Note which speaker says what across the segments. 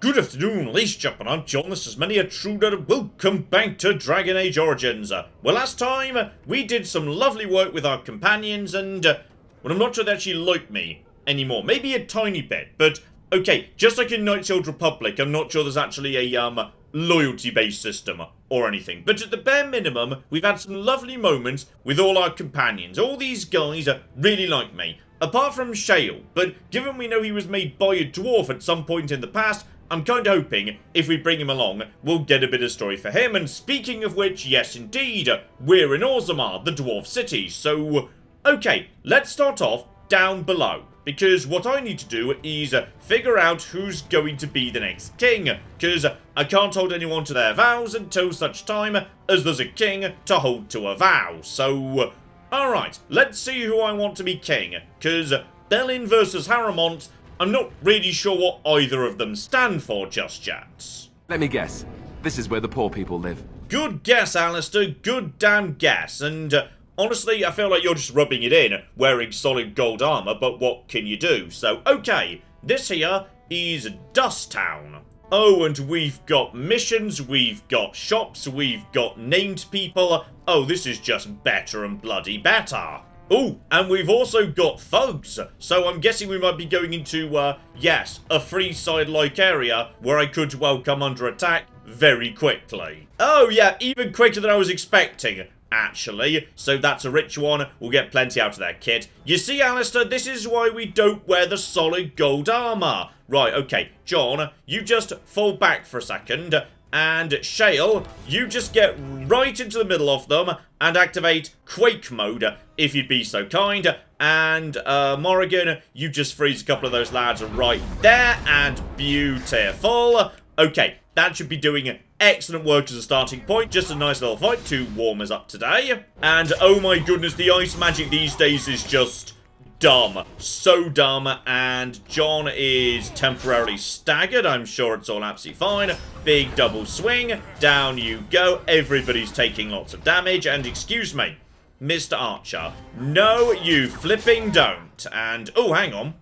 Speaker 1: Good afternoon, ladies and gentlemen, I'm John, this is Many a Truder, welcome back to Dragon Age Origins. Well, last time, we did some lovely work with our companions, and, well, I'm not sure they actually like me anymore. Maybe a tiny bit, but, okay, just like in Knights of the Old Republic, I'm not sure there's actually a, loyalty-based system or anything. But at the bare minimum, we've had some lovely moments with all our companions. All these guys really like me. Apart from Shale, but given we know he was made by a dwarf at some point in the past, I'm kind of hoping, if we bring him along, we'll get a bit of story for him. And speaking of which, yes indeed, we're in Orzammar, the dwarf city. So, okay, let's start off down below. Because what I need to do is figure out who's going to be the next king. Because I can't hold anyone to their vows until such time as there's a king to hold to a vow. So, alright, let's see who I want to be king. Because Bhelen versus Harimot, I'm not really sure what either of them stand for just yet.
Speaker 2: Let me guess. This is where the poor people live.
Speaker 1: Good guess, Alistair. Good damn guess. And honestly, I feel like you're just rubbing it in, wearing solid gold armor, but what can you do? So, okay, this here is Dust Town. Oh, and we've got missions, we've got shops, we've got named people. Oh, this is just better and bloody better. Oh, and we've also got thugs, so I'm guessing we might be going into, yes, a free side-like area where I could, well, come under attack very quickly. Oh, yeah, even quicker than I was expecting, actually. So that's a rich one, we'll get plenty out of that kit. You see, Alistair, this is why we don't wear the solid gold armor. Right, okay, John, you just fall back for a second. And Shale, you just get right into the middle of them and activate Quake mode, if you'd be so kind. And Morrigan, you just freeze a couple of those lads right there, and beautiful. Okay, that should be doing excellent work as a starting point. Just a nice little fight to warm us up today. And oh my goodness, the ice magic these days is just dumb. So dumb. And John is temporarily staggered. I'm sure it's all absolutely fine. Big double swing. Down you go. Everybody's taking lots of damage. And excuse me, Mr. Archer. No, you flipping don't. And, oh, hang on.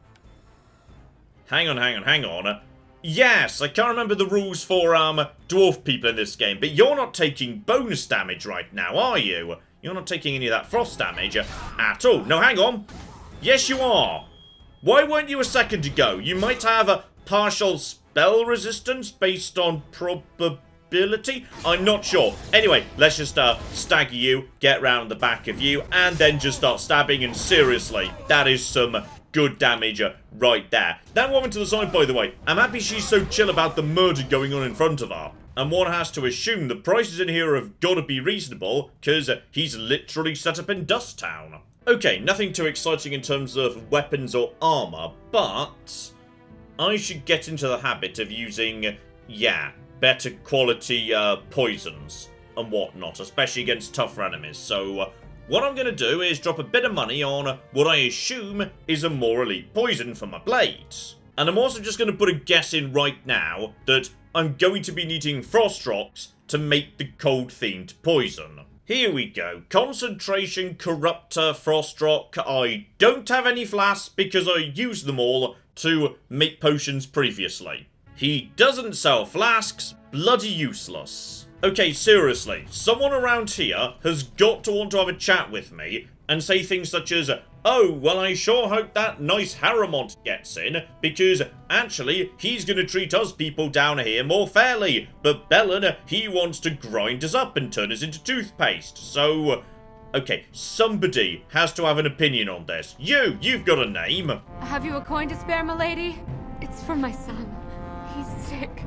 Speaker 1: Hang on. Yes, I can't remember the rules for, dwarf people in this game. But you're not taking bonus damage right now, are you? You're not taking any of that frost damage at all. No, hang on. Yes, you are. Why weren't you a second ago? You might have a partial spell resistance based on probability? I'm not sure. Anyway, let's just stagger you, get round the back of you, and then just start stabbing. And seriously, that is some good damage right there. That woman to the side, by the way, I'm happy she's so chill about the murder going on in front of her. And one has to assume the prices in here have got to be reasonable, because he's literally set up in Dust Town. Okay, nothing too exciting in terms of weapons or armor, but I should get into the habit of using, yeah, better quality poisons and whatnot, especially against tougher enemies. So what I'm going to do is drop a bit of money on what I assume is a more elite poison for my blades. And I'm also just going to put a guess in right now that I'm going to be needing frost rocks to make the cold-themed poison. Here we go. Concentration, Corruptor, Frost Rock. I don't have any flasks because I used them all to make potions previously. He doesn't sell flasks. Bloody useless. Okay, seriously. Someone around here has got to want to have a chat with me and say things such as, oh, well, I sure hope that nice Harimot gets in, because actually, he's going to treat us people down here more fairly. But Bhelen, he wants to grind us up and turn us into toothpaste. So, okay, somebody has to have an opinion on this. You've got a name.
Speaker 3: Have you a coin to spare, milady? It's for my son. He's sick.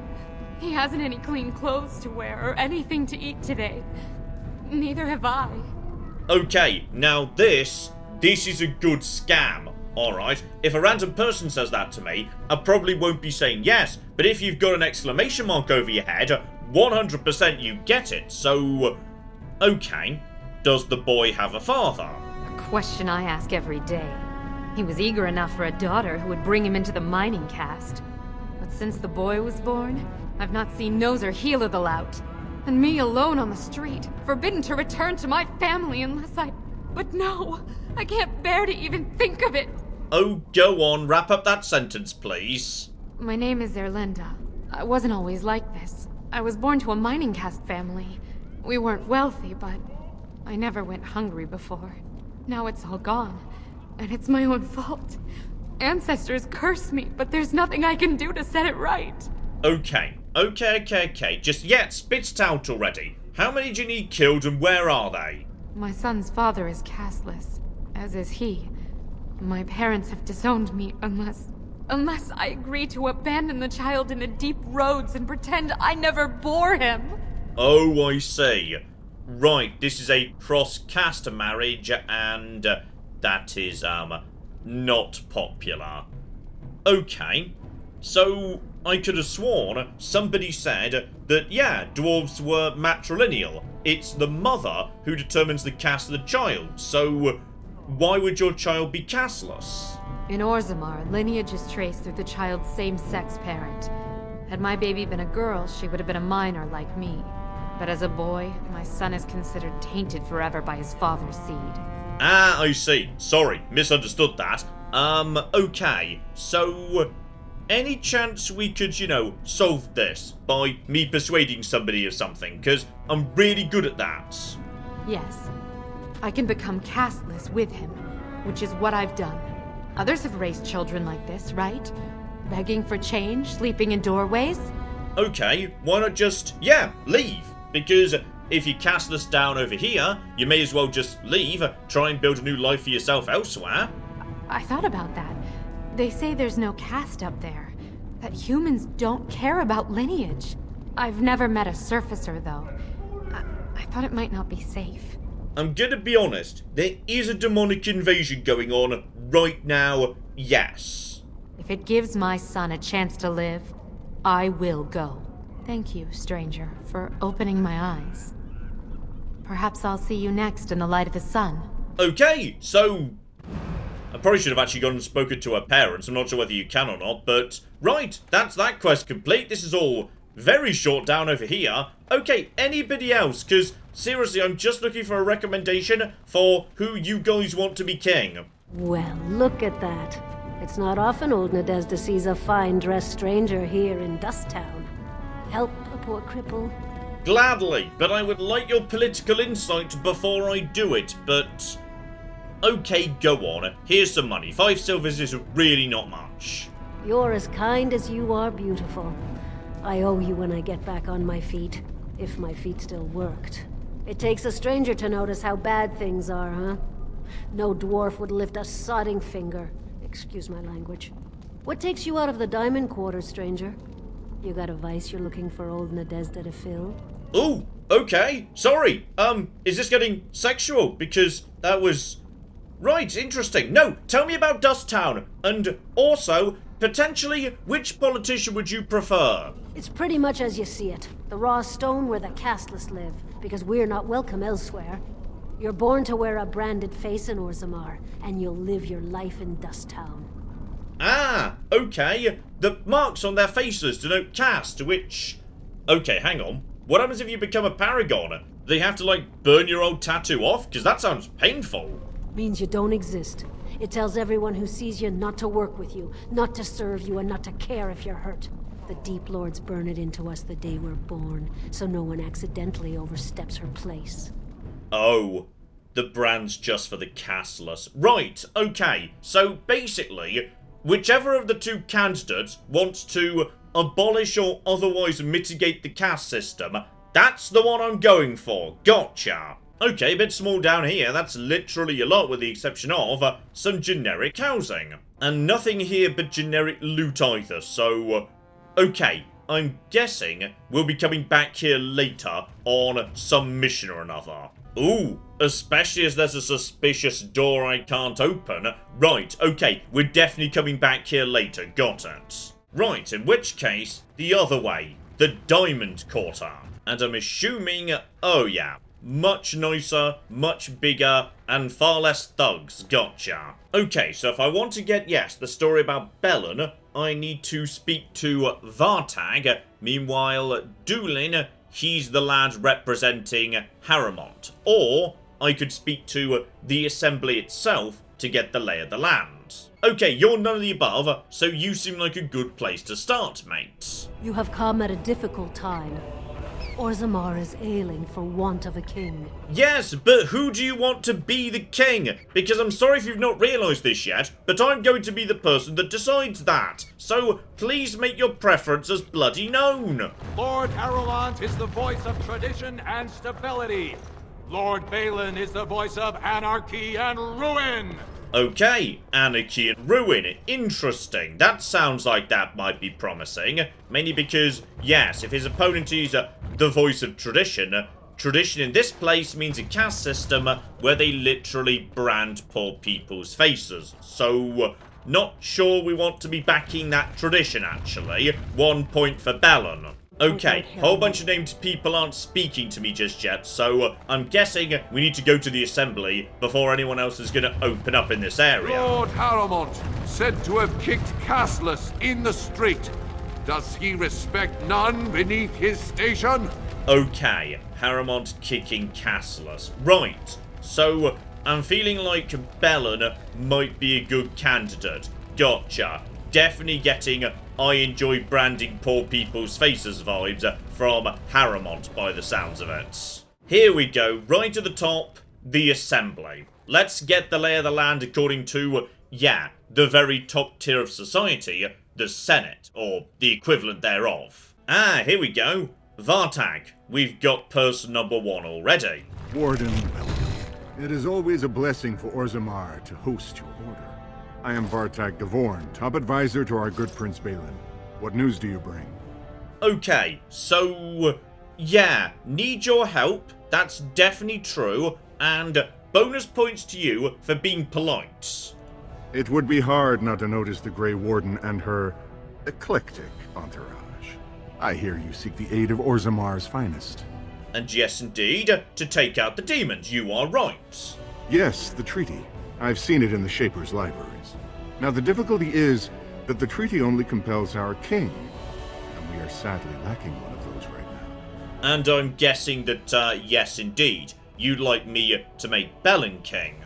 Speaker 3: He hasn't any clean clothes to wear or anything to eat today. Neither have I.
Speaker 1: Okay, now this is a good scam, alright? If a random person says that to me, I probably won't be saying yes, but if you've got an exclamation mark over your head, 100% you get it. So, okay, does the boy have a father?
Speaker 3: A question I ask every day. He was eager enough for a daughter who would bring him into the mining caste. But since the boy was born, I've not seen nose or heel of the lout. And me alone on the street, forbidden to return to my family unless But no, I can't bear to even think of it.
Speaker 1: Oh, go on, wrap up that sentence, please.
Speaker 3: My name is Erlinda. I wasn't always like this. I was born to a mining caste family. We weren't wealthy, but I never went hungry before. Now it's all gone, and it's my own fault. Ancestors curse me, but there's nothing I can do to set it right.
Speaker 1: Okay. Just spit it out already. How many do you need killed and where are they?
Speaker 3: My son's father is casteless, as is he. My parents have disowned me unless I agree to abandon the child in the deep roads and pretend I never bore him.
Speaker 1: Oh, I see. Right, this is a cross-caste marriage, and that is, not popular. Okay, so I could have sworn somebody said that, yeah, dwarves were matrilineal. It's the mother who determines the caste of the child, so why would your child be casteless?
Speaker 3: In Orzammar, lineage is traced through the child's same-sex parent. Had my baby been a girl, she would have been a minor like me. But as a boy, my son is considered tainted forever by his father's seed.
Speaker 1: Ah, I see. Sorry, misunderstood that. Okay. So, any chance we could, solve this by me persuading somebody of something? Because I'm really good at that.
Speaker 3: Yes. I can become casteless with him, which is what I've done. Others have raised children like this, right? Begging for change, sleeping in doorways?
Speaker 1: Okay, why not just, leave? Because if you cast us down over here, you may as well just leave, try and build a new life for yourself elsewhere.
Speaker 3: I thought about that. They say there's no caste up there, that humans don't care about lineage. I've never met a surfacer, though. I thought it might not be safe.
Speaker 1: I'm gonna be honest, there is a demonic invasion going on right now, yes.
Speaker 3: If it gives my son a chance to live, I will go. Thank you, stranger, for opening my eyes. Perhaps I'll see you next in the light of the sun.
Speaker 1: Okay, so I probably should have actually gone and spoken to her parents. I'm not sure whether you can or not, but right, that's that quest complete. This is all very short down over here. Okay, anybody else? Because seriously, I'm just looking for a recommendation for who you guys want to be king.
Speaker 4: Well, look at that. It's not often old Nadezda sees a fine-dressed stranger here in Dust Town. Help a poor cripple.
Speaker 1: Gladly, but I would like your political insight before I do it, but okay, go on. Here's some money. 5 silvers is really not much.
Speaker 4: You're as kind as you are beautiful. I owe you when I get back on my feet, if my feet still worked. It takes a stranger to notice how bad things are, huh? No dwarf would lift a sodding finger. Excuse my language. What takes you out of the diamond quarters, stranger? You got a vice you're looking for old Nadezda to fill?
Speaker 1: Ooh, okay. Sorry. Is this getting sexual? Because that was... Right, interesting. No, tell me about Dust Town. And also, potentially, which politician would you prefer?
Speaker 4: It's pretty much as you see it. The raw stone where the casteless live, because we're not welcome elsewhere. You're born to wear a branded face in Orzammar, and you'll live your life in Dust Town.
Speaker 1: Ah, okay. The marks on their faces denote caste, which... Okay, hang on. What happens if you become a paragon? Do they have to, burn your old tattoo off? Because that sounds painful.
Speaker 4: Means you don't exist. It tells everyone who sees you not to work with you, not to serve you, and not to care if you're hurt. The Deep Lords burn it into us the day we're born, so no one accidentally oversteps her place.
Speaker 1: Oh, the brand's just for the casteless. Right, okay. So, basically, whichever of the two candidates wants to abolish or otherwise mitigate the caste system, that's the one I'm going for. Gotcha. Okay, a bit small down here. That's literally a lot with the exception of some generic housing. And nothing here but generic loot either, so... okay, I'm guessing we'll be coming back here later on some mission or another. Ooh, especially as there's a suspicious door I can't open. Right, okay, we're definitely coming back here later, got it. Right, in which case, the other way, the Diamond Quarter. And I'm assuming, oh yeah, much nicer, much bigger, and far less thugs, gotcha. Okay, so if I want to get, yes, the story about Bhelen, I need to speak to Vartag. Meanwhile, Doolin, he's the lad representing Harimot. Or I could speak to the assembly itself to get the lay of the land. Okay, you're none of the above, so you seem like a good place to start, mate.
Speaker 4: You have come at a difficult time. Orzammar is ailing for want of a king.
Speaker 1: Yes, but who do you want to be the king? Because I'm sorry if you've not realised this yet, but I'm going to be the person that decides that. So please make your preferences bloody known.
Speaker 5: Lord Harimot is the voice of tradition and stability. Lord Bhelen is the voice of anarchy and ruin.
Speaker 1: Okay, anarchy and ruin. Interesting. That sounds like that might be promising. Mainly because, yes, if his opponent is the voice of tradition, tradition in this place means a caste system where they literally brand poor people's faces. So, not sure we want to be backing that tradition, actually. 1 point for Bhelen. Okay, whole bunch of named people aren't speaking to me just yet, so I'm guessing we need to go to the assembly before anyone else is going to open up in this area.
Speaker 6: Lord Harimot, said to have kicked casteless in the street. Does he respect none beneath his station?
Speaker 1: Okay, Harimot kicking casteless. Right, so I'm feeling like Bhelen might be a good candidate. Gotcha. Definitely getting I enjoy branding poor people's faces vibes from Harimot by the sounds of it. Here we go, right at the top, the assembly. Let's get the lay of the land according to, yeah, the very top tier of society, the Senate, or the equivalent thereof. Ah, here we go. Vartag. We've got person number 1 already.
Speaker 7: Warden, it is always a blessing for Orzammar to host your order. I am Vartag Dvorn, top advisor to our good Prince Bhelen. What news do you bring?
Speaker 1: Okay, so, yeah, need your help, that's definitely true, and bonus points to you for being polite.
Speaker 7: It would be hard not to notice the Grey Warden and her eclectic entourage. I hear you seek the aid of Orzammar's finest.
Speaker 1: And yes, indeed, to take out the demons, you are right.
Speaker 7: Yes, the treaty. I've seen it in the Shaper's libraries. Now the difficulty is that the treaty only compels our king, and we are sadly lacking one of those right now.
Speaker 1: And I'm guessing that, yes, indeed, you'd like me to make Bhelen king.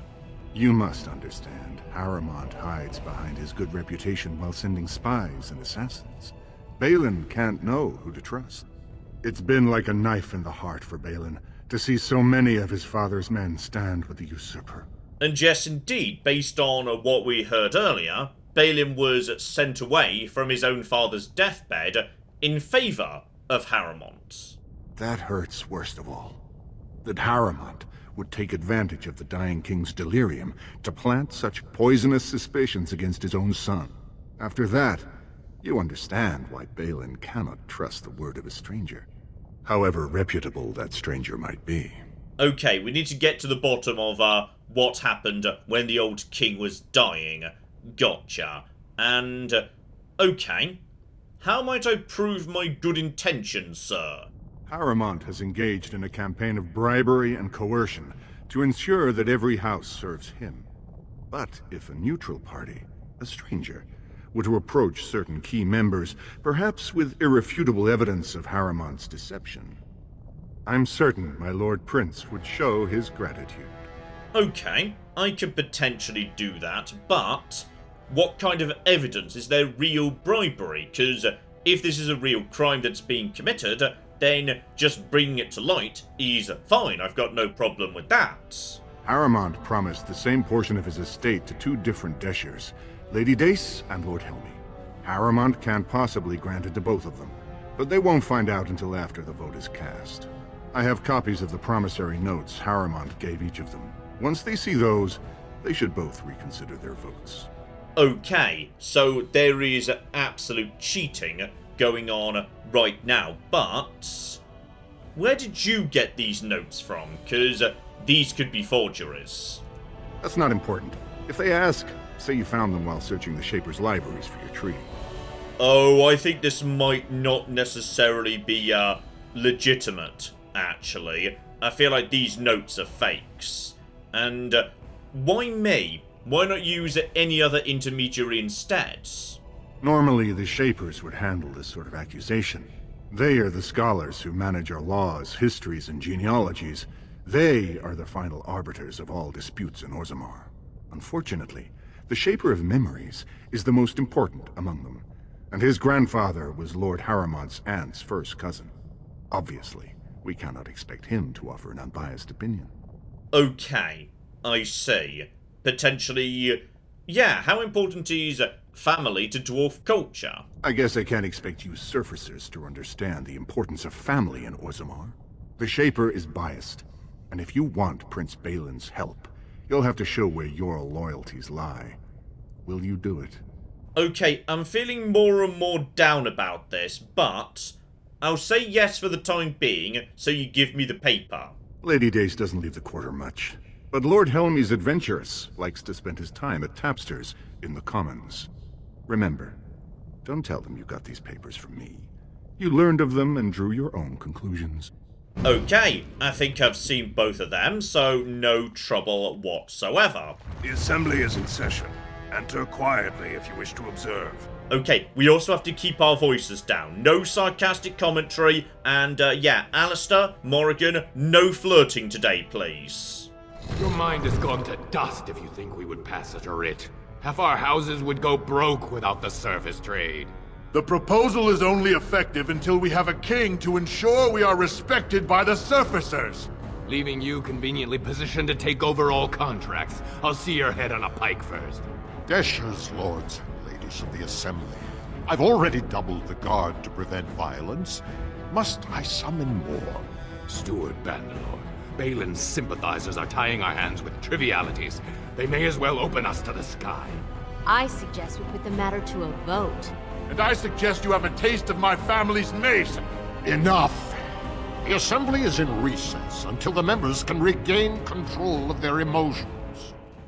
Speaker 7: You must understand, Harimot hides behind his good reputation while sending spies and assassins. Bhelen can't know who to trust. It's been like a knife in the heart for Bhelen to see so many of his father's men stand with the usurper.
Speaker 1: And yes, indeed, based on what we heard earlier, Bhelen was sent away from his own father's deathbed in favour of Harimot.
Speaker 7: That hurts worst of all. That Harimot would take advantage of the dying king's delirium to plant such poisonous suspicions against his own son. After that, you understand why Bhelen cannot trust the word of a stranger, however reputable that stranger might be.
Speaker 1: Okay, we need to get to the bottom of what happened when the old king was dying. Gotcha. And, okay. How might I prove my good intentions, sir?
Speaker 7: Harimot has engaged in a campaign of bribery and coercion to ensure that every house serves him. But if a neutral party, a stranger, were to approach certain key members, perhaps with irrefutable evidence of Harimot's deception, I'm certain my Lord Prince would show his gratitude.
Speaker 1: Okay, I could potentially do that, but what kind of evidence is there real bribery? Because if this is a real crime that's being committed, then just bringing it to light is fine. I've got no problem with that.
Speaker 7: Harimot promised the same portion of his estate to 2 different Deshers, Lady Dace and Lord Helmi. Harimot can't possibly grant it to both of them, but they won't find out until after the vote is cast. I have copies of the promissory notes Harimot gave each of them. Once they see those, they should both reconsider their votes.
Speaker 1: Okay, so there is absolute cheating going on right now, but where did you get these notes from? Because these could be forgeries.
Speaker 7: That's not important. If they ask, say you found them while searching the Shaper's libraries for your treaty.
Speaker 1: Oh, I think this might not necessarily be legitimate, actually. I feel like these notes are fakes. And why me? Why not use any other intermediary instead?
Speaker 7: Normally, the Shapers would handle this sort of accusation. They are the scholars who manage our laws, histories, and genealogies. They are the final arbiters of all disputes in Orzammar. Unfortunately, The Shaper of Memories is the most important among them, and his grandfather was Lord Harimot's aunt's first cousin. Obviously, we cannot expect him to offer an unbiased opinion.
Speaker 1: Okay, I see. Potentially, yeah, how important is family to dwarf culture?
Speaker 7: I guess I can't expect you surfacers to understand the importance of family in Orzammar. The Shaper is biased, and if you want Prince Bhelen's help, you'll have to show where your loyalties lie. Will you do it?
Speaker 1: Okay, I'm feeling more and more down about this, but I'll say yes for the time being, so you give me the paper.
Speaker 7: Lady Dace doesn't leave the quarter much, but Lord Helmy's adventurous, likes to spend his time at tapsters in the Commons. Remember, don't tell them you got these papers from me. You learned of them and drew your own conclusions.
Speaker 1: Okay, I think I've seen both of them, so no trouble whatsoever.
Speaker 8: The assembly is in session. Enter quietly if you wish to observe.
Speaker 1: Okay, we also have to keep our voices down. No sarcastic commentary, and yeah, Alistair, Morrigan, no flirting today, please.
Speaker 5: Your mind has gone to dust if you think we would pass such a writ. Half our houses would go broke without the service trade.
Speaker 8: The proposal is only effective until we have a king to ensure we are respected by the surfacers.
Speaker 5: Leaving you conveniently positioned to take over all contracts. I'll see your head on a pike first.
Speaker 9: Deshers, lords and ladies of the assembly. I've already doubled the guard to prevent violence. Must I summon more?
Speaker 5: Steward Bandelor, Bhelen's sympathizers are tying our hands with trivialities. They may as well open us to the sky.
Speaker 10: I suggest we put the matter to a vote.
Speaker 8: And I suggest you have a taste of my family's mace.
Speaker 9: Enough! The assembly is in recess until the members can regain control of their emotions.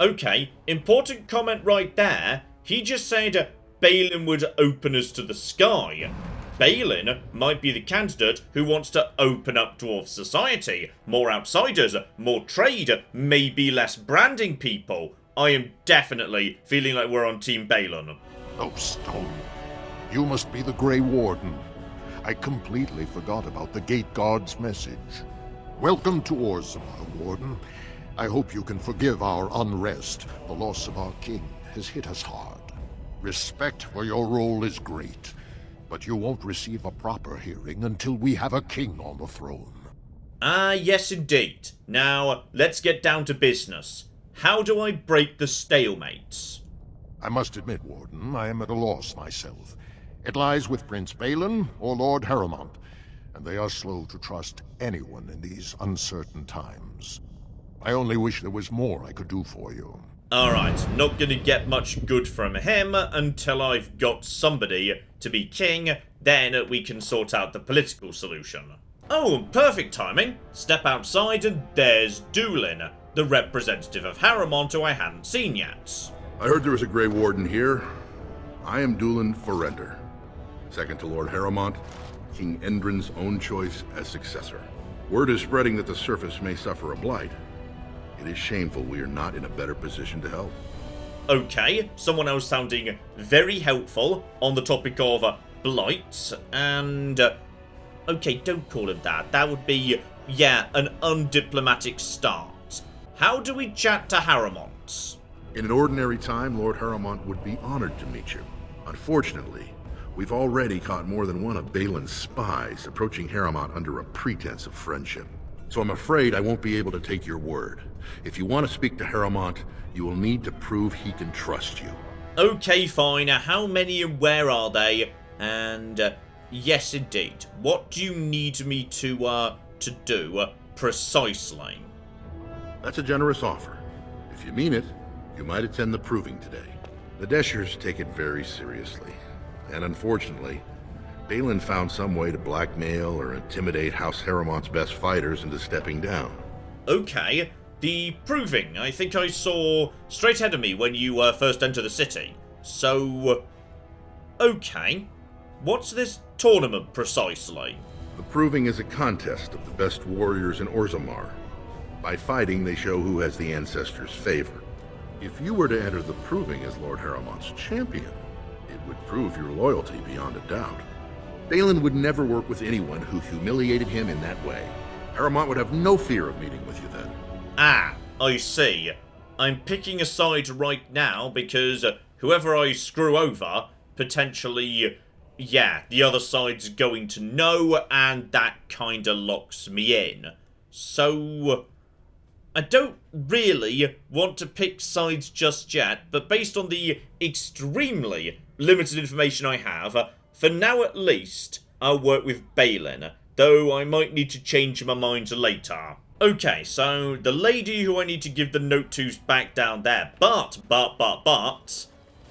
Speaker 1: Okay, important comment right there. He just said Bhelen would open us to the sky. Bhelen might be the candidate who wants to open up dwarf society. More outsiders, more trade, maybe less branding people. I am definitely feeling like we're on Team Bhelen.
Speaker 9: Oh, Stone. You must be the Grey Warden. I completely forgot about the Gate Guard's message. Welcome to Orzammar, Warden. I hope you can forgive our unrest. The loss of our king has hit us hard. Respect for your role is great, but you won't receive a proper hearing until we have a king on the throne.
Speaker 1: Ah, yes indeed. Now, let's get down to business. How do I break the stalemates?
Speaker 9: I must admit, Warden, I am at a loss myself. It lies with Prince Bhelen or Lord Harimot, and they are slow to trust anyone in these uncertain times. I only wish there was more I could do for you.
Speaker 1: Alright, not gonna get much good from him until I've got somebody to be king, then we can sort out the political solution. Oh, perfect timing. Step outside and there's Doolin, the representative of Harimot who I hadn't seen yet.
Speaker 11: I heard there was a Grey Warden here. I am Doolin Forrender, second to Lord Harimot, King Endrin's own choice as successor. Word is spreading that the surface may suffer a blight. It is shameful we are not in a better position to help.
Speaker 1: Okay, someone else sounding very helpful on the topic of blights, and... okay, don't call him that. That would be, yeah, an undiplomatic start. How do we chat to Harimot?
Speaker 11: In an ordinary time, Lord Harimot would be honored to meet you. Unfortunately, we've already caught more than one of Bhelen's spies approaching Harimot under a pretense of friendship. So I'm afraid I won't be able to take your word. If you want to speak to Harimot, you will need to prove he can trust you.
Speaker 1: Okay, fine. How many and where are they? And, yes indeed. What do you need me to do, precisely?
Speaker 11: That's a generous offer. If you mean it, you might attend the proving today. The Deshers take it very seriously. And unfortunately, Bhelen found some way to blackmail or intimidate House Harimot's best fighters into stepping down.
Speaker 1: Okay, the proving. I think I saw straight ahead of me when you first entered the city. So, okay. What's this tournament precisely?
Speaker 11: The proving is a contest of the best warriors in Orzammar. By fighting, they show who has the ancestors' favor. If you were to enter the proving as Lord Harimot's champion, it would prove your loyalty beyond a doubt. Bhelen would never work with anyone who humiliated him in that way. Harimot would have no fear of meeting with you then.
Speaker 1: Ah, I see. I'm picking a side right now because whoever I screw over, potentially, yeah, the other side's going to know, and that kind of locks me in. So, I don't really want to pick sides just yet, but based on the extremely limited information I have, for now at least, I'll work with Bhelen, though I might need to change my mind later. Okay, so the lady who I need to give the note to's back down there, but,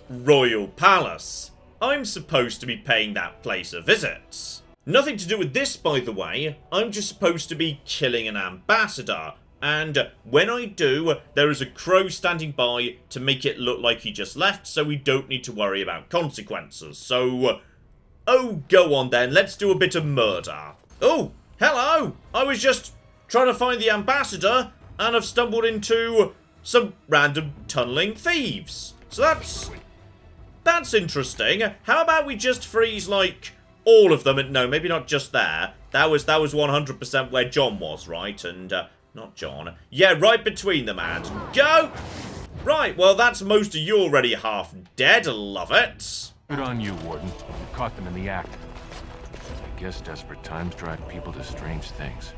Speaker 1: Royal Palace. I'm supposed to be paying that place a visit. Nothing to do with this, by the way. I'm just supposed to be killing an ambassador. And when I do, there is a crow standing by to make it look like he just left, so we don't need to worry about consequences. So, oh, go on then. Let's do a bit of murder. Oh, hello. I was just trying to find the ambassador, and I've stumbled into some random tunneling thieves. So that's interesting. How about we just freeze, like, all of them? No, maybe not just there. That was 100% where John was, right? And, not John. Yeah, right between them, and go! Right, well, that's most of you already half dead. Love it.
Speaker 12: Good on you, Warden. You caught them in the act. I guess desperate times drive people to strange things.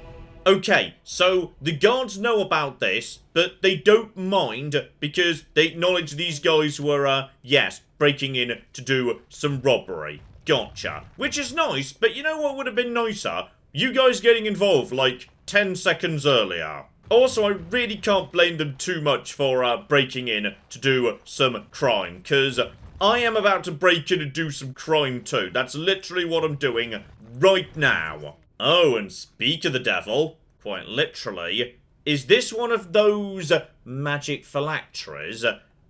Speaker 1: Okay, so the guards know about this, but they don't mind because they acknowledge these guys were, yes, breaking in to do some robbery. Gotcha. Which is nice, but you know what would have been nicer? You guys getting involved, like, 10 seconds earlier. Also, I really can't blame them too much for, breaking in to do some crime, because I am about to break in and do some crime too. That's literally what I'm doing right now. Oh, and speak of the devil, quite literally, is this one of those magic phylacteries?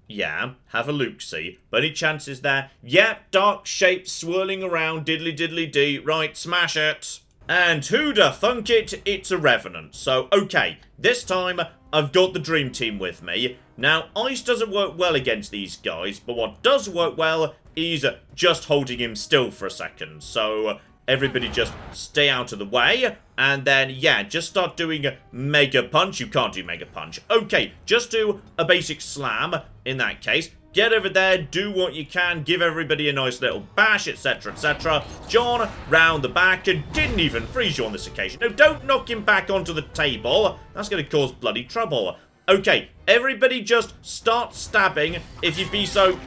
Speaker 1: Yeah, have a look-see. But any chances there? Yep, dark shapes swirling around, diddly-diddly-dee. Right, smash it. And who'da thunk it? It's a revenant. So, okay, this time I've got the dream team with me. Now, ice doesn't work well against these guys, but what does work well is just holding him still for a second. So, everybody just stay out of the way. And then, yeah, just start doing Mega Punch. You can't do Mega Punch. Okay, just do a basic slam in that case. Get over there, do what you can, give everybody a nice little bash, etc, etc. John, round the back, and didn't even freeze you on this occasion. No, don't knock him back onto the table. That's going to cause bloody trouble. Okay, everybody just start stabbing, if you'd be so...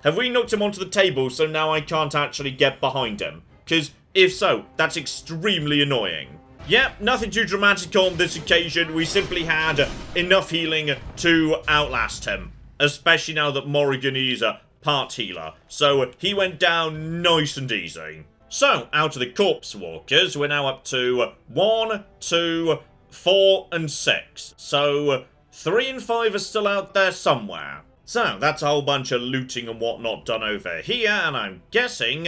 Speaker 1: Have we knocked him onto the table, so now I can't actually get behind him? Because if so, that's extremely annoying. Yep, nothing too dramatic on this occasion. We simply had enough healing to outlast him. Especially now that Morrigan is a part healer. So he went down nice and easy. So, out of the corpse walkers, we're now up to 1, 2, 4, and 6. So 3 and 5 are still out there somewhere. So, that's a whole bunch of looting and whatnot done over here, and I'm guessing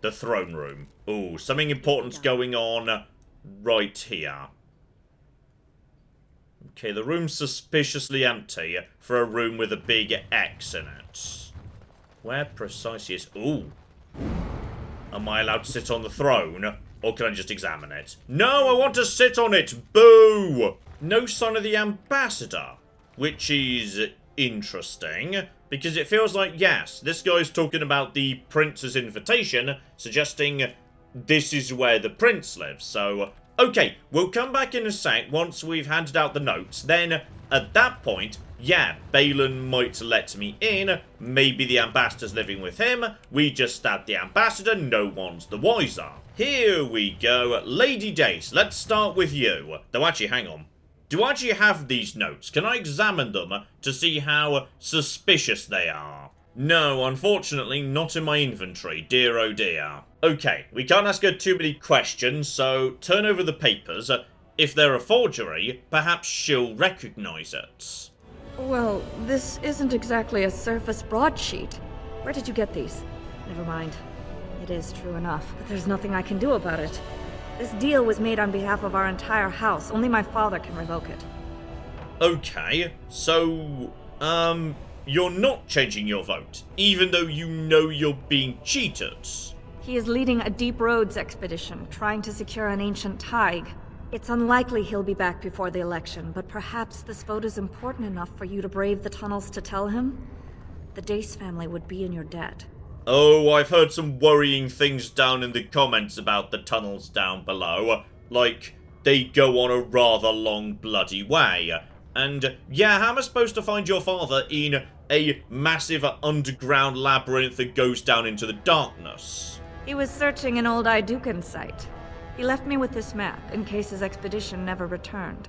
Speaker 1: the throne room. Ooh, something important's going on right here. Okay, the room's suspiciously empty for a room with a big X in it. Where precisely is... Ooh. Am I allowed to sit on the throne? Or can I just examine it? No, I want to sit on it! Boo! No sign of the ambassador. Which is interesting. Because it feels like, yes, this guy's talking about the prince's invitation, suggesting this is where the prince lives. So... okay, we'll come back in a sec once we've handed out the notes. Then, at that point, yeah, Bhelen might let me in. Maybe the ambassador's living with him. We just stabbed the ambassador. No one's the wiser. Here we go. Lady Dace, let's start with you. Though, actually, hang on. Do I actually have these notes? Can I examine them to see how suspicious they are? No, unfortunately, not in my inventory. Dear oh dear. Okay, we can't ask her too many questions, so turn over the papers. If they're a forgery, perhaps she'll recognize it.
Speaker 13: Well, this isn't exactly a surface broadsheet. Where did you get these? Never mind. It is true enough, but there's nothing I can do about it. This deal was made on behalf of our entire house. Only my father can revoke it.
Speaker 1: Okay, so, you're not changing your vote, even though you know you're being cheated.
Speaker 13: He is leading a deep roads expedition, trying to secure an ancient thaig. It's unlikely he'll be back before the election, but perhaps this vote is important enough for you to brave the tunnels to tell him? The Dace family would be in your debt.
Speaker 1: Oh, I've heard some worrying things down in the comments about the tunnels down below. Like, they go on a rather long bloody way. And, yeah, how am I supposed to find your father in a massive underground labyrinth that goes down into the darkness?
Speaker 13: He was searching an old Idukan site. He left me with this map, in case his expedition never returned.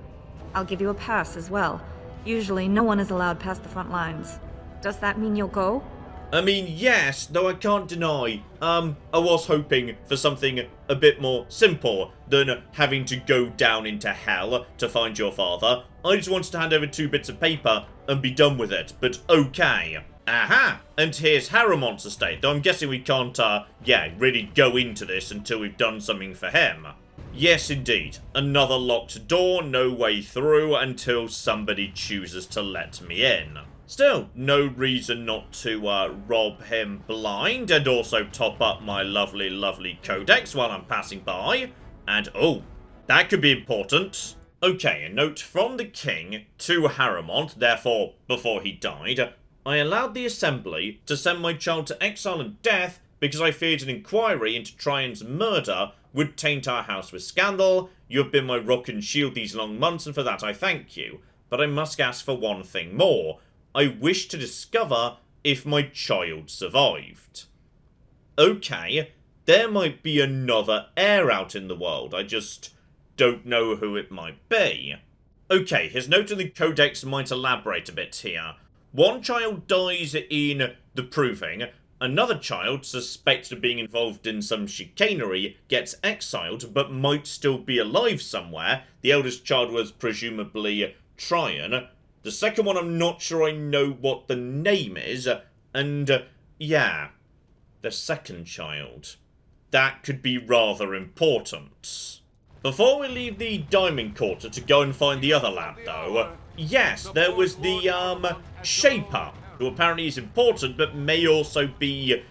Speaker 13: I'll give you a pass as well. Usually, no one is allowed past the front lines. Does that mean you'll go?
Speaker 1: I mean, yes, though I can't deny, I was hoping for something a bit more simple than having to go down into hell to find your father. I just wanted to hand over 2 bits of paper and be done with it, but okay. Aha! And here's Harimot's estate, though I'm guessing we can't, really go into this until we've done something for him. Yes, indeed. Another locked door, no way through until somebody chooses to let me in. Still, no reason not to rob him blind and also top up my lovely, lovely codex while I'm passing by. And, oh, that could be important. Okay, a note from the king to Harimot, therefore, before he died. I allowed the assembly to send my child to exile and death because I feared an inquiry into Trian's murder would taint our house with scandal. You have been my rock and shield these long months, and for that I thank you. But I must ask for one thing more. I wish to discover if my child survived. Okay, there might be another heir out in the world. I just don't know who it might be. Okay, his note in the codex might elaborate a bit here. One child dies in the proving. Another child, suspected of being involved in some chicanery, gets exiled but might still be alive somewhere. The eldest child was presumably Trian. The second one, I'm not sure I know what the name is. And, yeah, the second child. That could be rather important. Before we leave the Diamond Quarter to go and find the other lad, though, yes, there was the, Shaper, who apparently is important, but may also be,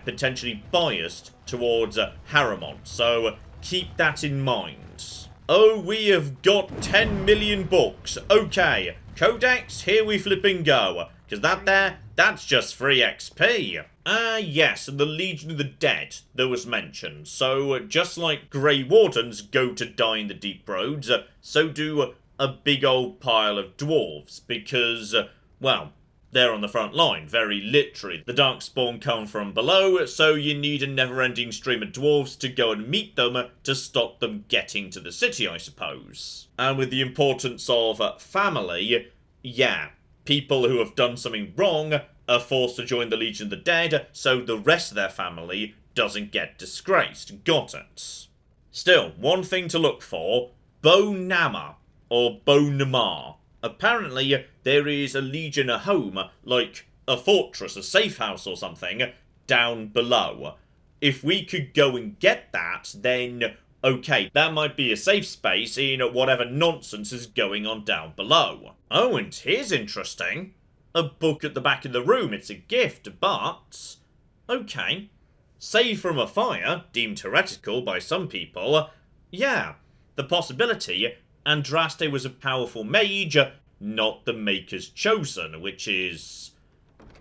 Speaker 1: potentially biased towards Harimot, so keep that in mind. Oh, we have got 10 million books. Okay, Codex, here we flipping go, because that's just free XP. Yes, and the Legion of the Dead that was mentioned. So, just like Grey Wardens go to die in the deep roads, so do a big old pile of dwarves, because, well, they're on the front line, very literally. The Darkspawn come from below, so you need a never-ending stream of dwarves to go and meet them to stop them getting to the city, I suppose. And with the importance of family, people who have done something wrong are forced to join the Legion of the Dead, so the rest of their family doesn't get disgraced. Got it. Still, one thing to look for, Bo Nama, or Bo Namar. Apparently, there is a Legion at home, like a fortress, a safe house or something, down below. If we could go and get that, then, okay, that might be a safe space in whatever nonsense is going on down below. Oh, and here's interesting. A book at the back of the room, it's a gift, but... okay. Saved from a fire, deemed heretical by some people. Yeah, the possibility Andraste was a powerful mage, not the Maker's Chosen, which is...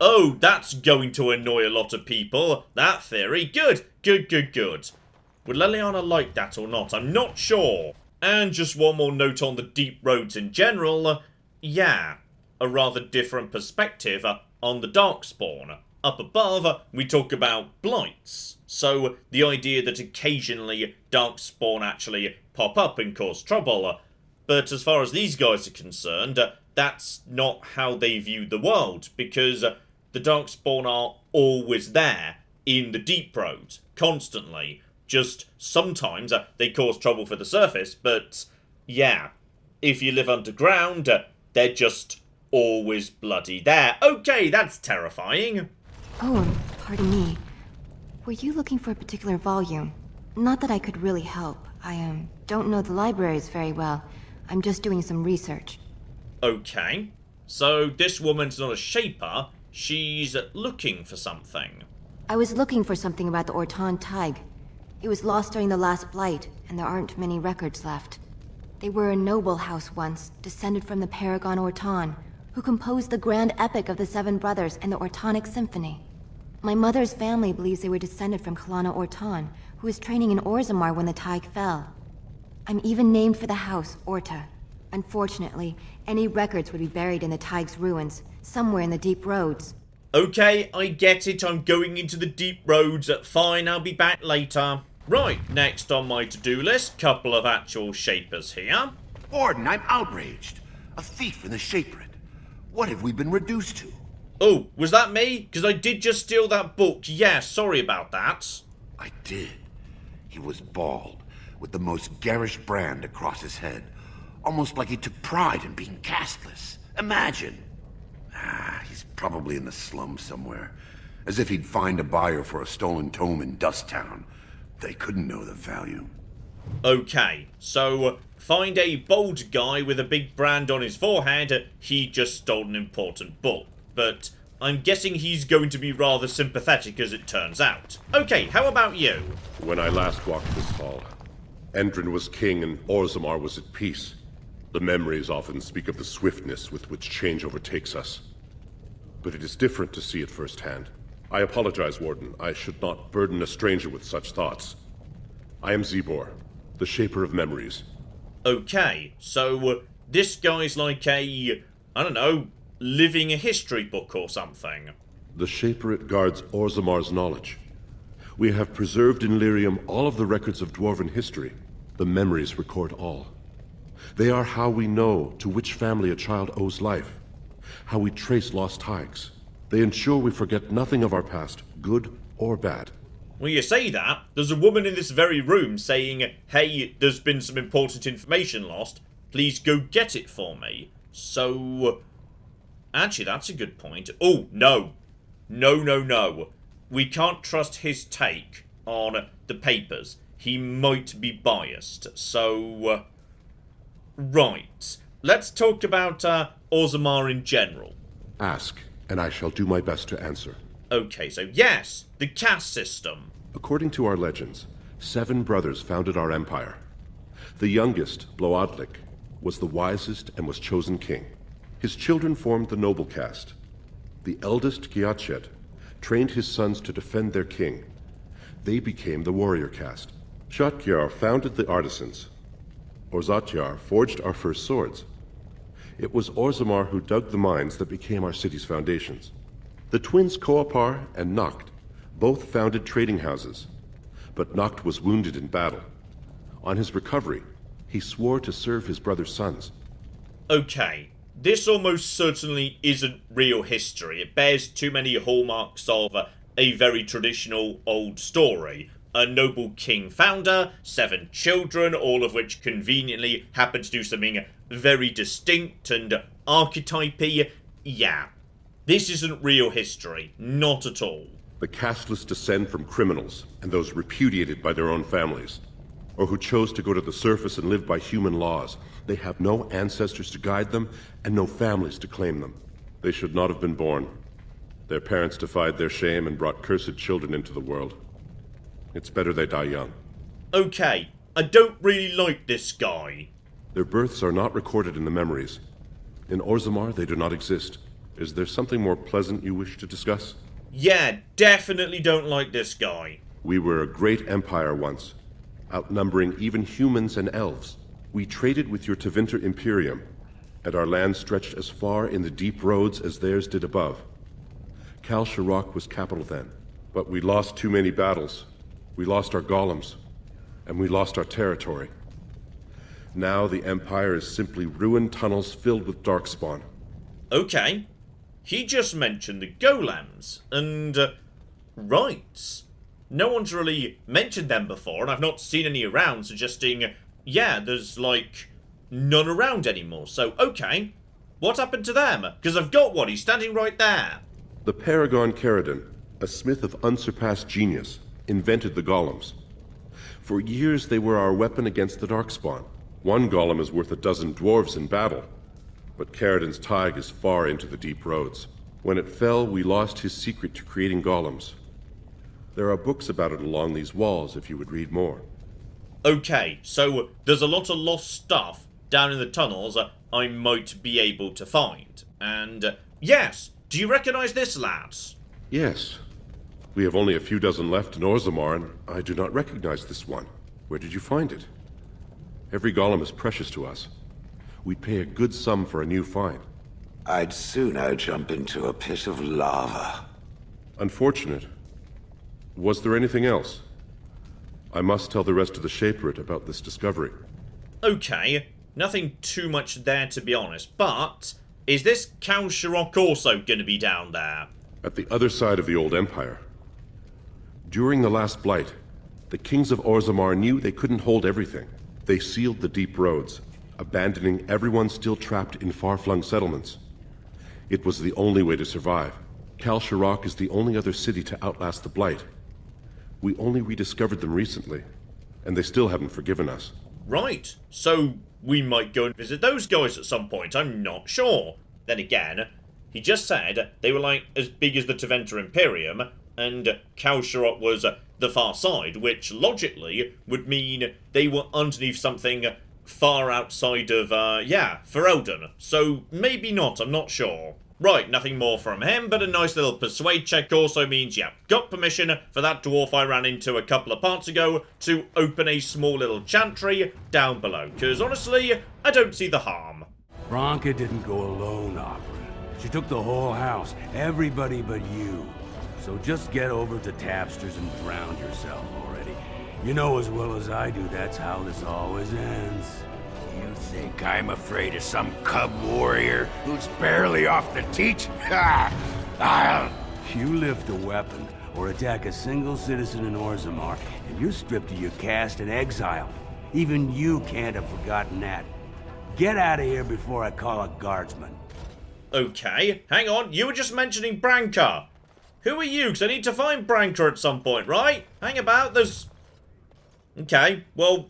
Speaker 1: oh, that's going to annoy a lot of people, that theory. Good, good, good, good. Would Leliana like that or not? I'm not sure. And just one more note on the deep roads in general. A rather different perspective on the Darkspawn. Up above, we talk about blights. So, the idea that occasionally Darkspawn actually pop up and cause trouble. But as far as these guys are concerned, that's not how they view the world, because the Darkspawn are always there, in the deep roads, constantly. Just sometimes they cause trouble for the surface, but if you live underground, they're just always bloody there. Okay, that's terrifying.
Speaker 14: Oh, pardon me. Were you looking for a particular volume? Not that I could really help. I don't know the libraries very well. I'm just doing some research.
Speaker 1: Okay. So this woman's not a shaper, she's looking for something.
Speaker 14: I was looking for something about the Orton Tig. It was lost during the last blight, and there aren't many records left. They were a noble house once, descended from the Paragon Orton, who composed the grand epic of the Seven Brothers and the Ortonic Symphony. My mother's family believes they were descended from Kalana Orton, who was training in Orzammar when the Tig fell. I'm even named for the house, Orta. Unfortunately, any records would be buried in the Tig's ruins, somewhere in the deep roads.
Speaker 1: Okay, I get it, I'm going into the deep roads. Fine, I'll be back later. Right, next on my to-do list, couple of actual shapers here.
Speaker 15: Warden, I'm outraged. A thief in the Shapered. What have we been reduced to?
Speaker 1: Oh, was that me? Because I did just steal that book. Yeah, sorry about that.
Speaker 15: I did. He was bald, with the most garish brand across his head. Almost like he took pride in being castless. Imagine. He's probably in the slums somewhere. As if he'd find a buyer for a stolen tome in Dust Town. They couldn't know the value.
Speaker 1: Okay, so find a bald guy with a big brand on his forehead. He just stole an important book. But I'm guessing he's going to be rather sympathetic as it turns out. Okay, how about you?
Speaker 16: When I last walked this hall, Endrin was king and Orzammar was at peace. The memories often speak of the swiftness with which change overtakes us. But it is different to see it firsthand. I apologize, Warden. I should not burden a stranger with such thoughts. I am Zebor, the Shaper of Memories.
Speaker 1: Okay, so this guy's like a, I don't know, living a history book or something.
Speaker 16: The Shaperate guards Orzammar's knowledge. We have preserved in Lyrium all of the records of Dwarven history. The memories record all. They are how we know to which family a child owes life, how we trace lost Tigs. They ensure we forget nothing of our past, good or bad.
Speaker 1: When you say that, there's a woman in this very room saying, hey, there's been some important information lost. Please go get it for me. So, actually, that's a good point. Oh, no. No. We can't trust his take on the papers. He might be biased. So, right. Let's talk about Orzammar in general.
Speaker 16: Ask, and I shall do my best to answer.
Speaker 1: Okay, so yes, the caste system.
Speaker 16: According to our legends, 7 brothers founded our empire. The youngest, Bloadlik, was the wisest and was chosen king. His children formed the noble caste. The eldest, Giachet, trained his sons to defend their king. They became the warrior caste. Shatgyar founded the artisans. Orzatyar forged our first swords. It was Orzammar who dug the mines that became our city's foundations. The twins Koapar and Noct both founded trading houses, but Noct was wounded in battle. On his recovery, he swore to serve his brother's sons.
Speaker 1: Okay, this almost certainly isn't real history. It bears too many hallmarks of a very traditional old story. A noble king founder, 7 children, all of which conveniently happen to do something very distinct and archetypy. Yeah, this isn't real history. Not at all.
Speaker 16: The casteless descend from criminals and those repudiated by their own families, or who chose to go to the surface and live by human laws. They have no ancestors to guide them and no families to claim them. They should not have been born. Their parents defied their shame and brought cursed children into the world. It's better they die young.
Speaker 1: Okay, I don't really like this guy.
Speaker 16: Their births are not recorded in the memories. In Orzammar, they do not exist. Is there something more pleasant you wish to discuss?
Speaker 1: Yeah, definitely don't like this guy.
Speaker 16: We were a great empire once, outnumbering even humans and elves. We traded with your Tevinter Imperium, and our land stretched as far in the deep roads as theirs did above. Kal Sharok was capital then, but we lost too many battles. We lost our golems, and we lost our territory. Now the Empire is simply ruined tunnels filled with darkspawn.
Speaker 1: Okay. He just mentioned the golems, and, right. No one's really mentioned them before, and I've not seen any around suggesting, yeah, there's, like, none around anymore. So, okay. What happened to them? Because I've got one, he's standing right there.
Speaker 16: The Paragon Caridon, a smith of unsurpassed genius, invented the golems. For years they were our weapon against the darkspawn. One golem is worth 12 dwarves in battle, but Caridon's Tig is far into the deep roads. When it fell, we lost his secret to creating golems. There are books about it along these walls if you would read more.
Speaker 1: Okay, so there's a lot of lost stuff down in the tunnels I might be able to find. And, yes, do you recognize this, lads?
Speaker 16: Yes. We have only a few dozen left in Orzammar, and I do not recognize this one. Where did you find it? Every golem is precious to us. We'd pay a good sum for a new find.
Speaker 15: I'd sooner jump into a pit of lava.
Speaker 16: Unfortunate. Was there anything else? I must tell the rest of the Shaperate about this discovery.
Speaker 1: Okay, nothing too much there to be honest, but is this Khal Sharok also going to be down there?
Speaker 16: At the other side of the old empire. During the last Blight, the kings of Orzammar knew they couldn't hold everything. They sealed the deep roads, abandoning everyone still trapped in far-flung settlements. It was the only way to survive. Khal Sharok is the only other city to outlast the Blight. We only rediscovered them recently, and they still haven't forgiven us.
Speaker 1: Right, so we might go and visit those guys at some point, I'm not sure. Then again, he just said they were like as big as the Teventa Imperium, and Khal Sharok was the far side, which logically would mean they were underneath something far outside of, Ferelden. So maybe not, I'm not sure. Right, nothing more from him, but a nice little persuade check also means, yeah, got permission for that dwarf I ran into a couple of parts ago to open a small little chantry down below, because honestly, I don't see the harm.
Speaker 17: Bronca didn't go alone, Opera. She took the whole house, everybody but you. So just get over to Tapster's and drown yourself already. You know as well as I do that's how this always ends.
Speaker 18: You think I'm afraid of some cub warrior who's barely off the teat? Ha!
Speaker 17: You lift a weapon or attack a single citizen in Orzammar, and you're stripped of your caste and exiled. Even you can't have forgotten that. Get out of here before I call a guardsman.
Speaker 1: Okay, hang on, you were just mentioning Branka. Who are you? Because I need to find Branka at some point, right? Hang about, there's... Okay, well...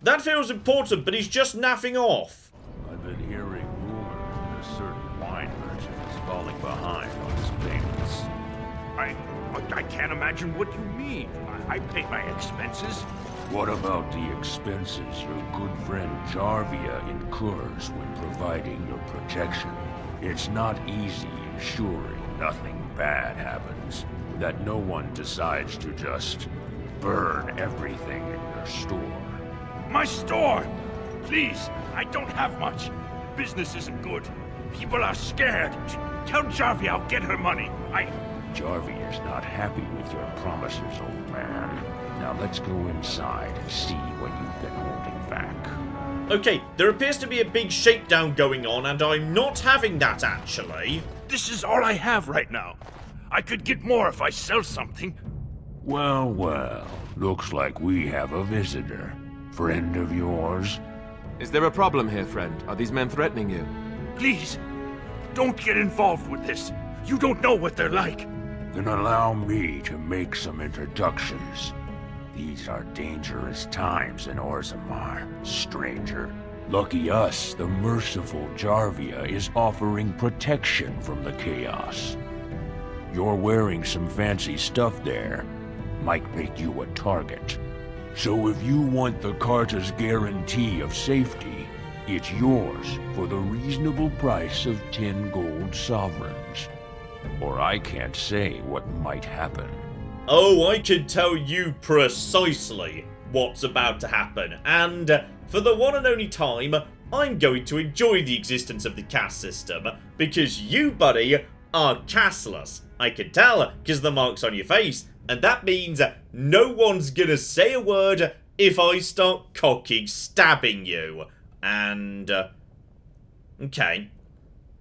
Speaker 1: That feels important, but he's just naffing off.
Speaker 12: I've been hearing rumors that a certain wine merchant is falling behind on his payments.
Speaker 18: I can't imagine what you mean. I pay my expenses.
Speaker 12: What about the expenses your good friend Jarvia incurs when providing your protection? It's not easy ensuring nothing bad happens, that no one decides to just burn everything in your store.
Speaker 18: My store! Please, I don't have much. Business isn't good. People are scared. Tell Jarvia I'll get her money.
Speaker 12: Jarvia's not happy with your promises, old man. Now let's go inside and see what you've been holding back.
Speaker 1: Okay, there appears to be a big shakedown going on, and I'm not having that, actually.
Speaker 18: This is all I have right now. I could get more if I sell something.
Speaker 12: Well, well. Looks like we have a visitor. Friend of yours?
Speaker 2: Is there a problem here, friend? Are these men threatening you?
Speaker 18: Please, don't get involved with this. You don't know what they're like.
Speaker 12: Then allow me to make some introductions. These are dangerous times in Orzammar, stranger. Lucky us, the merciful Jarvia is offering protection from the chaos. You're wearing some fancy stuff there. Might make you a target. So if you want the Carta's guarantee of safety, it's yours for the reasonable price of 10 gold sovereigns. Or I can't say what might happen.
Speaker 1: Oh, I can tell you precisely what's about to happen, and for the one and only time, I'm going to enjoy the existence of the caste system, because you, buddy, are casteless. I can tell, because the mark's on your face, and that means no one's gonna say a word if I start cocky stabbing you. And, okay.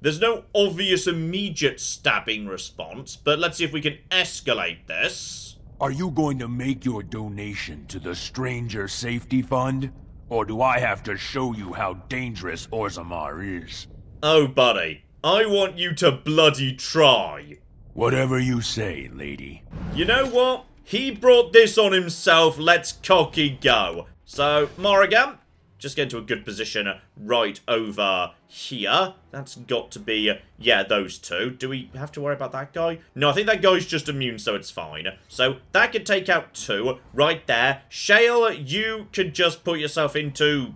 Speaker 1: There's no obvious immediate stabbing response, but let's see if we can escalate this.
Speaker 17: Are you going to make your donation to the Stranger Safety Fund? Or do I have to show you how dangerous Orzammar is?
Speaker 1: Oh, buddy. I want you to bloody try.
Speaker 17: Whatever you say, lady.
Speaker 1: You know what? He brought this on himself. Let's cocky go. So, Morrigan, just get into a good position right over here. That's got to be, yeah, those two. Do we have to worry about that guy? No, I think that guy's just immune, so it's fine. So, that could take out two right there. Shale, you could just put yourself into...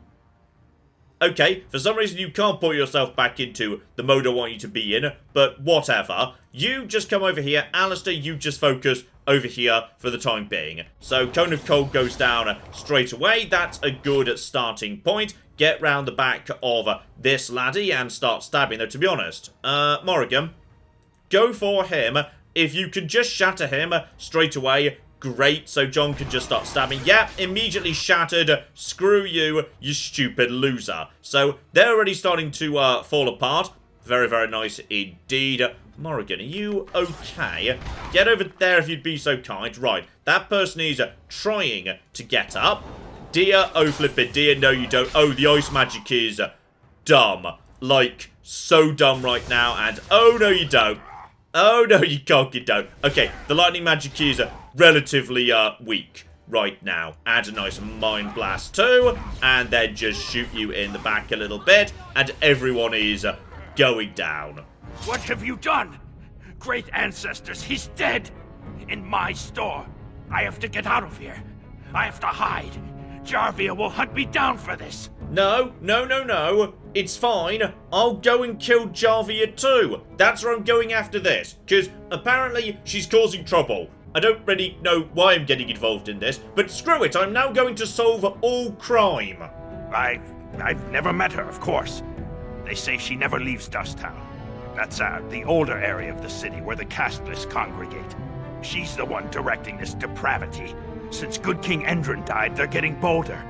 Speaker 1: Okay, for some reason you can't put yourself back into the mode I want you to be in, but whatever. You just come over here. Alistair, you just focus over here for the time being. So, Cone of Cold goes down straight away. That's a good starting point. Get round the back of this laddie and start stabbing. Though, to be honest, Morrigan, go for him. If you can just shatter him straight away, great. So John can just start stabbing. Yeah, immediately shattered. Screw you, you stupid loser. So they're already starting to fall apart. Very, very nice indeed. Morrigan, are you okay? Get over there if you'd be so kind. Right, that person is trying to get up. Dear, oh flippin' dear, no you don't. Oh, the ice magic is dumb. Like, so dumb right now. And, oh no you don't. Oh no you cocky don't. Okay, the lightning magic is relatively weak right now. Add a nice mind blast too. And then just shoot you in the back a little bit. And everyone is going down.
Speaker 18: What have you done? Great ancestors, he's dead! In my store. I have to get out of here. I have to hide. Jarvia will hunt me down for this.
Speaker 1: No, no, no, no. It's fine. I'll go and kill Jarvia too. That's where I'm going after this. Because apparently she's causing trouble. I don't really know why I'm getting involved in this. But screw it, I'm now going to solve all crime.
Speaker 18: I've never met her, of course. They say she never leaves Dusttown. That's the older area of the city where the casteless congregate. She's the one directing this depravity. Since good King Endrin died, they're getting bolder.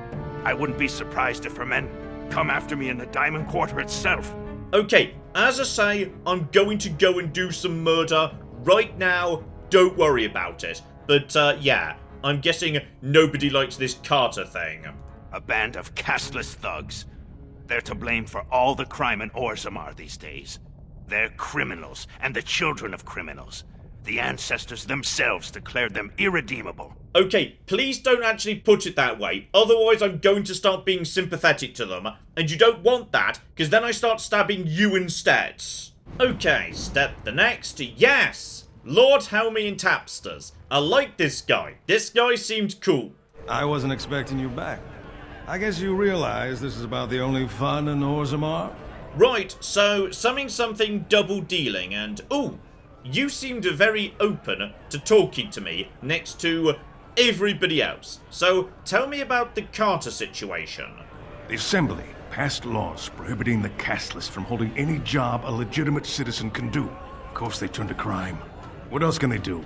Speaker 18: I wouldn't be surprised if her men come after me in the Diamond Quarter itself.
Speaker 1: Okay, as I say, I'm going to go and do some murder right now. Don't worry about it. But, yeah, I'm guessing nobody likes this Carter thing.
Speaker 18: A band of casteless thugs. They're to blame for all the crime in Orzammar these days. They're criminals, and the children of criminals. The ancestors themselves declared them irredeemable.
Speaker 1: Okay, please don't actually put it that way. Otherwise, I'm going to start being sympathetic to them. And you don't want that, because then I start stabbing you instead. Okay, step the next. Yes! Lord Helmi Tapsters. I like this guy. This guy seemed cool.
Speaker 19: I wasn't expecting you back. I guess you realize this is about the only fun in Orzammar?
Speaker 1: Right, so something double dealing and... Ooh, you seemed very open to talking to me next to everybody else. So tell me about the Carter situation.
Speaker 19: The Assembly passed laws prohibiting the casteless from holding any job a legitimate citizen can do. Of course they turned to crime. What else can they do?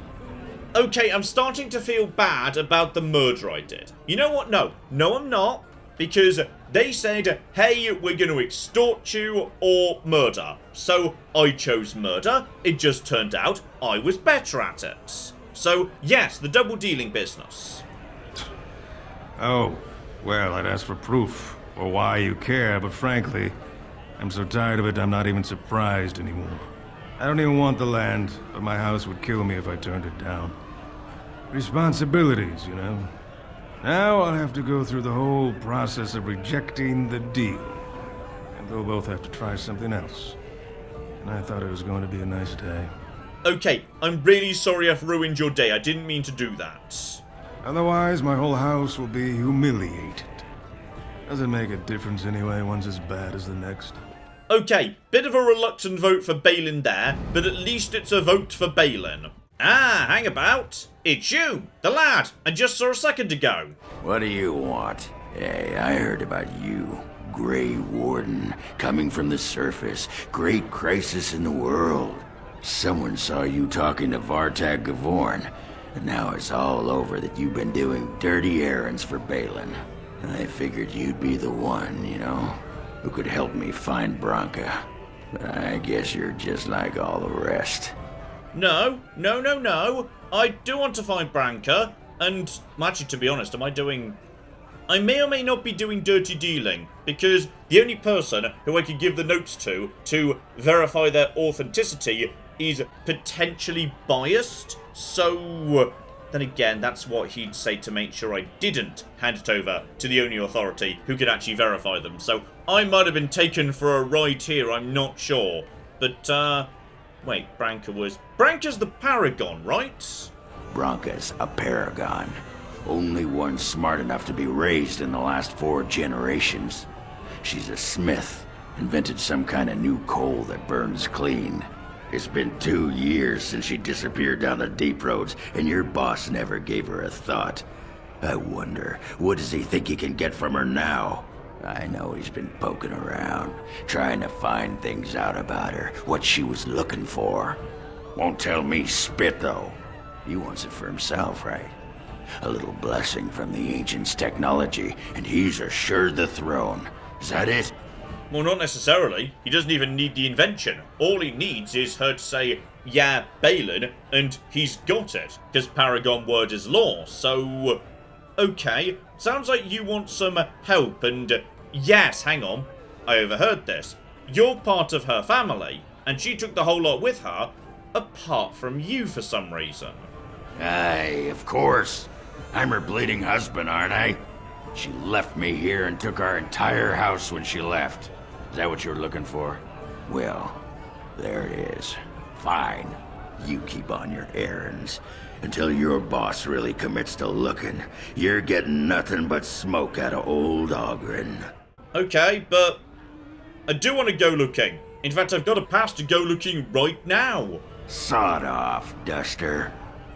Speaker 1: Okay, I'm starting to feel bad about the murder I did. You know what? No, I'm not. Because they said, hey, we're going to extort you or murder. So I chose murder. It just turned out I was better at it. So, yes, the double dealing business.
Speaker 19: Oh, well, I'd ask for proof or why you care, but frankly, I'm so tired of it I'm not even surprised anymore. I don't even want the land, but my house would kill me if I turned it down. Responsibilities, you know. Now I'll have to go through the whole process of rejecting the deal. And they'll both have to try something else. And I thought it was going to be a nice day.
Speaker 1: Okay, I'm really sorry I've ruined your day. I didn't mean to do that.
Speaker 19: Otherwise, my whole house will be humiliated. Doesn't make a difference anyway, one's as bad as the next.
Speaker 1: Okay, bit of a reluctant vote for Bhelen there, but at least it's a vote for Bhelen. Ah, hang about. It's you, the lad I just saw a second ago.
Speaker 12: What do you want? Hey, I heard about you. Grey Warden, coming from the surface. Great crisis in the world. Someone saw you talking to Vartag Gavorn, and now it's all over that you've been doing dirty errands for Bhelen. And I figured you'd be the one, you know, who could help me find Branka. But I guess you're just like all the rest.
Speaker 1: No. I do want to find Branka, and actually, to be honest, I may or may not be doing dirty dealing, because the only person who I could give the notes to verify their authenticity is potentially biased, so then again, that's what he'd say to make sure I didn't hand it over to the only authority who could actually verify them, so I might have been taken for a ride here, I'm not sure, but, wait, Branka's the paragon, right?
Speaker 12: Branka's a paragon. Only one smart enough to be raised in the last 4 generations. She's a smith. Invented some kind of new coal that burns clean. It's been 2 years since she disappeared down the deep roads, and your boss never gave her a thought. I wonder, what does he think he can get from her now? I know he's been poking around, trying to find things out about her, what she was looking for. Won't tell me spit, though. He wants it for himself, right? A little blessing from the ancients' technology, and he's assured the throne. Is that it?
Speaker 1: Well, not necessarily. He doesn't even need the invention. All he needs is her to say, yeah, Bhelen, and he's got it. Because Paragon word is law, so... Okay, sounds like you want some help, and... yes, hang on. I overheard this. You're part of her family, and she took the whole lot with her, apart from you for some reason.
Speaker 12: Aye, of course. I'm her bleeding husband, aren't I? She left me here and took our entire house when she left. Is that what you were looking for? Well, there it is. Fine. You keep on your errands. Until your boss really commits to looking, you're getting nothing but smoke out of old Ogren.
Speaker 1: Okay, but I do want to go looking. In fact, I've got a pass to go looking right now.
Speaker 12: Sod off, Duster.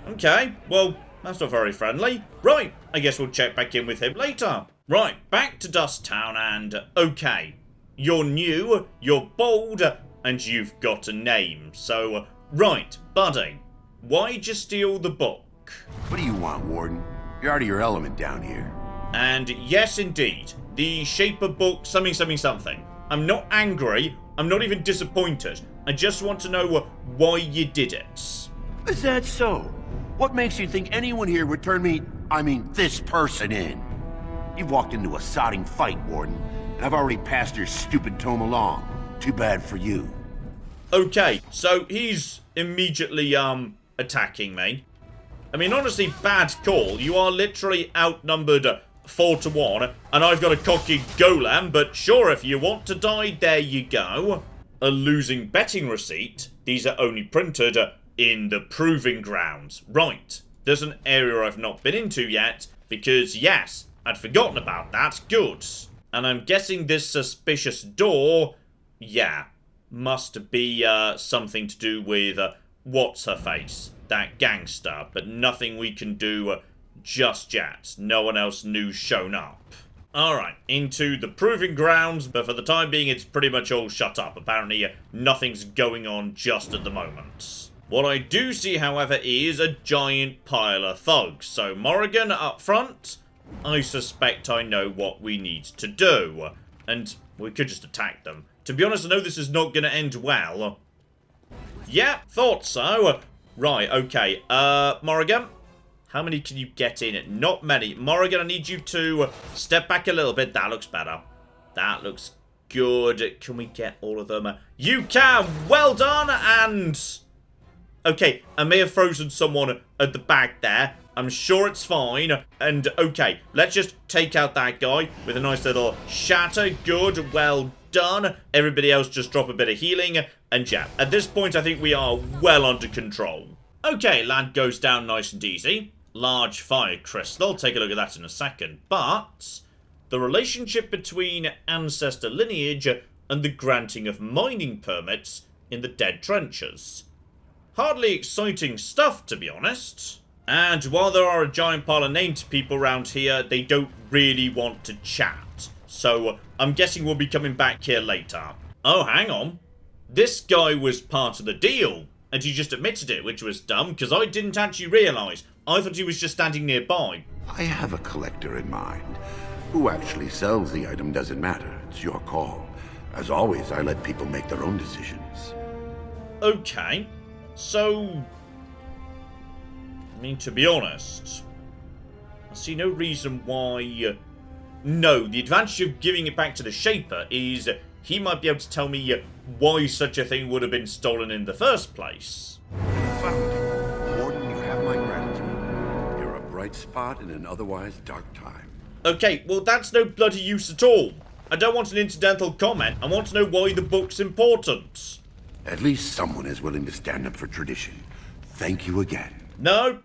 Speaker 1: Okay, well, that's not very friendly. Right, I guess we'll check back in with him later. Right, back to Dust Town and... okay, you're new, you're bold, and you've got a name. So, right, buddy, why'd you steal the book?
Speaker 15: What do you want, Warden? You're out of your element down here.
Speaker 1: And yes, indeed, the Shaper book something. I'm not angry, I'm not even disappointed. I just want to know why you did it.
Speaker 15: Is that so? What makes you think anyone here would turn this person in? You've walked into a sodding fight, Warden, and I've already passed your stupid tome along. Too bad for you.
Speaker 1: Okay, so he's immediately, attacking me. I mean, honestly, bad call. You are literally outnumbered 4-1, and I've got a cocky golem, but sure, if you want to die, there you go. A losing betting receipt. These are only printed in the proving grounds. Right, there's an area I've not been into yet, because yes, I'd forgotten about that. Good. And I'm guessing this suspicious door, yeah, must be something to do with what's-her-face, that gangster, but nothing we can do just yet. No one else new's shown up. Alright, into the proving grounds, but for the time being it's pretty much all shut up. Apparently nothing's going on just at the moment. What I do see, however, is a giant pile of thugs. So Morrigan up front, I suspect I know what we need to do. And we could just attack them. To be honest, I know this is not going to end well. Yeah, thought so. Right, okay. Morrigan, how many can you get in? Not many. Morrigan, I need you to step back a little bit. That looks better. That looks good. Can we get all of them? You can! Well done! And... okay, I may have frozen someone at the back there. I'm sure it's fine. And, okay, let's just take out that guy with a nice little shatter. Good, well done. Everybody else just drop a bit of healing. And, yeah, at this point, I think we are well under control. Okay, land goes down nice and easy. Large fire crystal. Take a look at that in a second. But the relationship between ancestor lineage and the granting of mining permits in the dead trenches. Hardly exciting stuff, to be honest. And while there are a giant pile of named people around here, they don't really want to chat. So I'm guessing we'll be coming back here later. Oh, hang on. This guy was part of the deal. And he just admitted it, which was dumb, because I didn't actually realise. I thought he was just standing nearby.
Speaker 15: I have a collector in mind. Who actually sells the item doesn't matter. It's your call. As always, I let people make their own decisions.
Speaker 1: Okay. So... I mean, to be honest, I see no reason why... no, the advantage of giving it back to the Shaper is he might be able to tell me why such a thing would have been stolen in the first place.
Speaker 15: Found it. Warden, you have my gratitude. You're a bright spot in an otherwise dark time.
Speaker 1: Okay, well that's no bloody use at all. I don't want an incidental comment. I want to know why the book's important.
Speaker 15: At least someone is willing to stand up for tradition. Thank you again.
Speaker 1: No,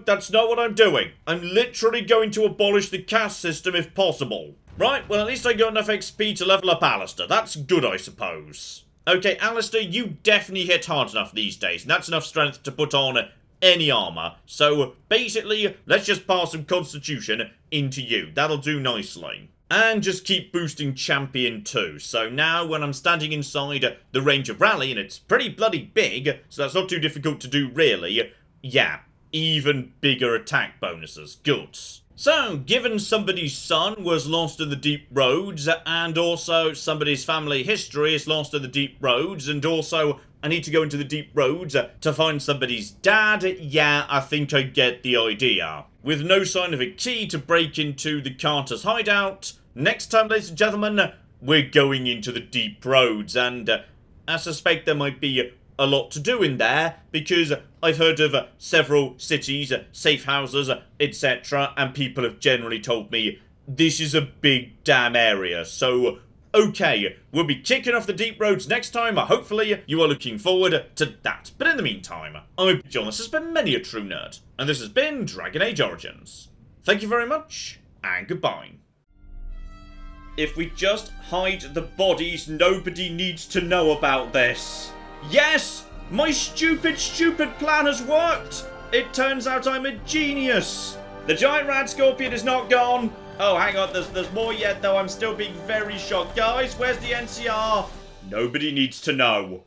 Speaker 1: that's not what I'm doing. I'm literally going to abolish the caste system if possible. Right, well at least I got enough XP to level up Alistair. That's good, I suppose. Okay, Alistair, you definitely hit hard enough these days, and that's enough strength to put on any armor. So, basically, let's just pass some constitution into you. That'll do nicely. And just keep boosting champion too. So now, when I'm standing inside the range of rally, and it's pretty bloody big, so that's not too difficult to do really, yeah, even bigger attack bonuses. Good. So, given somebody's son was lost in the deep roads, and also somebody's family history is lost in the deep roads, and also I need to go into the deep roads to find somebody's dad, yeah, I think I get the idea. With no sign of a key to break into the Carter's hideout, next time, ladies and gentlemen, we're going into the deep roads, and I suspect there might be a lot to do in there, because I've heard of several cities, safe houses, etc., and people have generally told me this is a big damn area. So, okay, we'll be kicking off the deep roads next time. Hopefully, you are looking forward to that. But in the meantime, I'm John. This has been Many a True Nerd, and this has been Dragon Age Origins. Thank you very much, and goodbye. If we just hide the bodies, nobody needs to know about this. Yes! My stupid plan has worked! It turns out I'm a genius! The giant rat scorpion is not gone! Oh, hang on, there's more yet though, I'm still being very shocked. Guys, where's the NCR? Nobody needs to know.